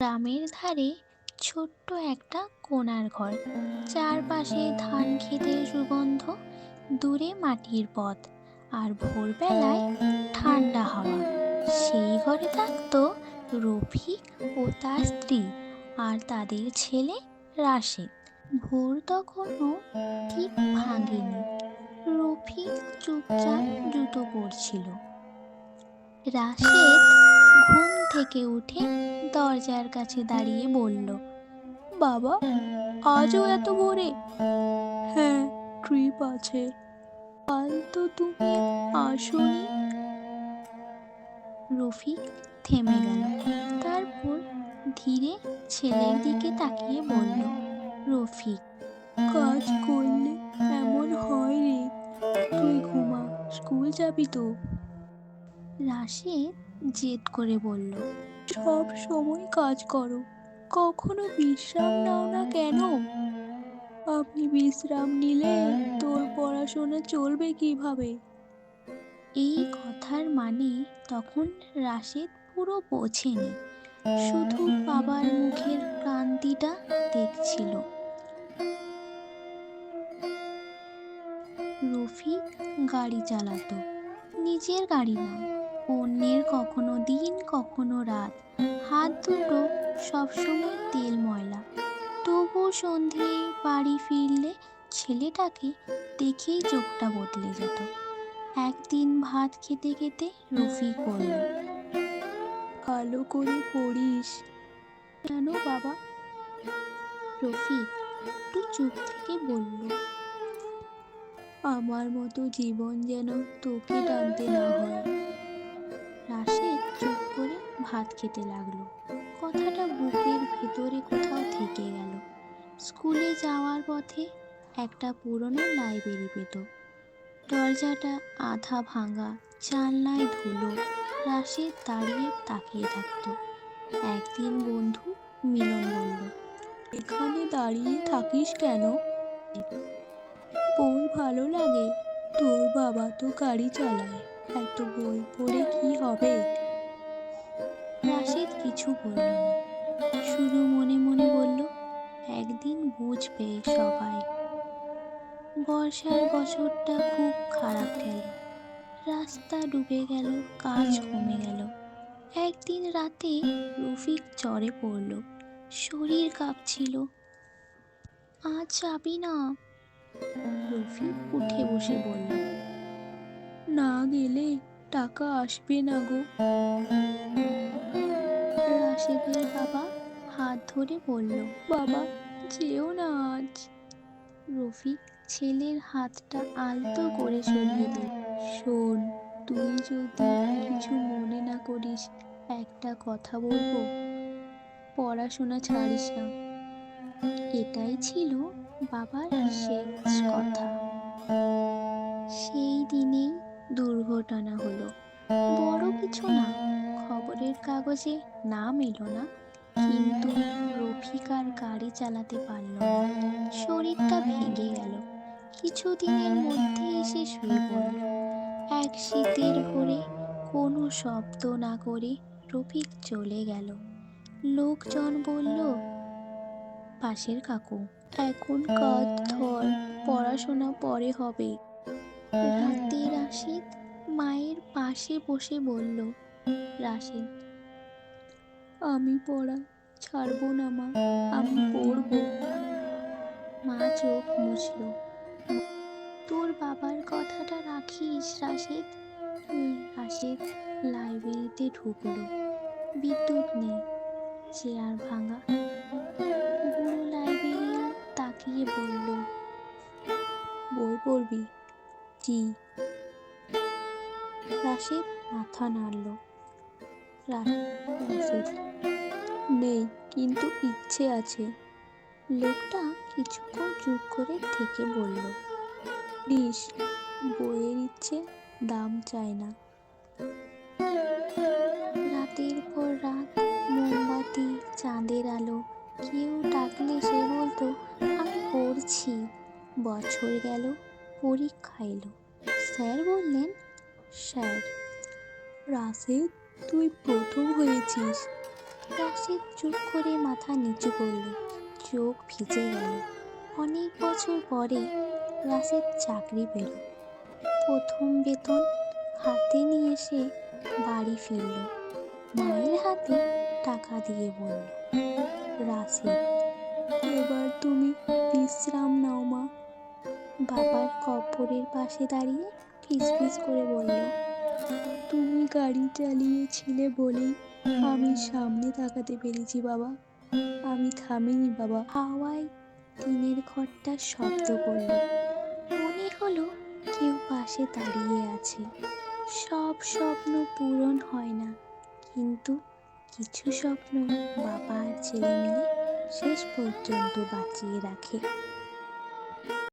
গ্রামের ধারে ছোট্ট একটা কোণার ঘর, চারপাশে ধান ক্ষেতের সুগন্ধ, দূরে মাটির পথ, আর ভোরবেলায় ঠান্ডা হাওয়া। সেই ঘরে থাকতো রফিক ও তার স্ত্রী আর তাদের ছেলে রাশেদ। ভোর তখনও ঠিক ভাঙেনি। রফিক চুপচাপ জুতো পরছিল। রাশেদ ঘুম থেকে উঠে দরজার কাছে দাঁড়িয়ে বলল, বাবা, আজও এত ভোরে? হ্যাঁ, ট্রিপ আছে, কাল তো তুমি আসোনি। রফিক থেমে গেল, তারপর ধীরে ছেলের দিকে তাকিয়ে বলল, রফিক, কাজ করলে এমন হয় রে, তুই ঘুমা, স্কুল যাবি তো। রাশেদ জেদ করে বলল, সব সময় কাজ করো, কখনো বিশ্রাম নাও না কেন? আমি বিশ্রাম নিলে তোর পড়াশোনা চলবে কিভাবে? এই কথার মানে তখন রাশেদ পুরো বোঝেনি, শুধু বাবার মুখের ক্লান্তিটা দেখছিল। রফিক গাড়ি চালাতো, নিজের গাড়ি না, অন্যের, কখনো দিন কখনো রাত। হাত দুটো সবসময় তেল ময়লা। তবু সন্ধেয় বাড়ি ফিরলে ছেলেটাকে দেখেই চোখটা বদলে যেত। একদিন ভাত খেতে খেতে রফিক বলল, ভালো করে পড়িস। কেন বাবা? রফিক একটু চুপ থেকে বলল, আমার মতো জীবন যেন তোকে টানতে না হয়। রাশেদ চুপ করে ভাত খেতে লাগলো। কথাটা বুকের ভেতরে কোথাও থেকে গেল। স্কুলে যাওয়ার পথে একটা পুরনো লাইব্রেরি পেত। দরজাটা আধা ভাঙা, জানলায় ধুলো। রাশেদ দাঁড়িয়ে তাকিয়ে থাকতো। একদিন বন্ধু মিলন বলল, এখানে দাঁড়িয়ে থাকিস কেন? বই ভালো লাগে? তোর বাবা তো গাড়ি চালায়, এত বই পড়ে কি হবে? রাশেদ কিছু বলল না, শুধু মনে মনে বলল, একদিন বুঝবে সবাই। বর্ষার বছরটা খুব খারাপ গেল। রাস্তা ডুবে গেল, কাজ কমে গেল। একদিন রাতে রফিক জ্বরে পড়ল, শরীর কাঁপছিল। আজ যাবি না? রফিক উঠে বসে বলল, না গেলে টাকা আসবে না গো। রাশেদের বাবা হাত ধরে বলল, বাবা, যেও না আজ। রফিক ছেলের হাতটা আলতো করে সরিয়ে দিল। শোন, তুই যদি কিছু মনে না করিস, একটা কথা বলবো, পড়াশোনা ছাড়িস না। এটাই ছিল বাবার শেষ কথা। সেই দিনেই দুর্ঘটনা হলো। বড় কিছু না, খবরের কাগজে নাম এলো না, কিন্তু রফিক আর গাড়ি চালাতে পারল না। শরীরটা ভেঙে গেল। কিছুদিনের মধ্যে এসে শুয়ে পড়ল। এক শীতের ভোরে কোনো শব্দ না করে রফিক চলে গেল। লোকজন বলল, পাশের কাকু, এখন কাজ ধর, পড়াশোনা পরে হবে। রাতে রাশেদ মায়ের পাশে বসে বলল, রাশেদ, আমি পড়া ছাড়বো না মা, আমি পড়বো। মা চোখ মুছল, তোর বাবার কথাটা রাখিস রাশেদ। রাশেদ লাইব্রেরিতে ঢুকলো। বিদ্যুৎ নেই, চেয়ার ভাঙা। বুড়ো লাইব্রেরিয়ান তাকিয়ে বলল, বই পড়বি? জি। রাশেদ মাথা নাড়ল। রাশেদ, নেই, কিন্তু ইচ্ছে আছে। লোকটা কিছুক্ষণ চুপ করে থেকে বলল, প্লিজ, বইয়ের ইচ্ছে, দাম চায় না। রাতের পর রাত, মোমবাতি, চাঁদের আলো, কেউ ডাকলে সে বলতো, আমি পড়ছি। বছর গেল, পরীক্ষা এলো। স্যার বললেন, স্যার, রাশেদ, তুই প্রথম হয়েছিস। রাশিদ চুপ করে মাথা নিচু করল, চোখ ভিজে গেল। অনেক বছর পরে রাশিদ চাকরি পেল। প্রথম বেতন হাতে নিয়ে সে বাড়ি ফিরল। মায়ের হাতে টাকা দিয়ে বলল, রাশিদ, এবার তুমি বিশ্রাম নাও মা। বাবার কবরের পাশে দাঁড়িয়ে ফিসফিস করে বলল, তুমি গাড়ি চালিয়েছিলে বলেই আমি সামনে তাকাতে পেরেছি বাবা। আমি থামিনি বাবা। হাওয়ায় টিনের ঘরটা শব্দ করলো। মনে হলো কেউ পাশে দাঁড়িয়ে আছে। সব স্বপ্ন পূরণ হয় না, কিন্তু কিছু স্বপ্ন বাবা আর ছেলে মিলে শেষ পর্যন্ত বাঁচিয়ে রাখে।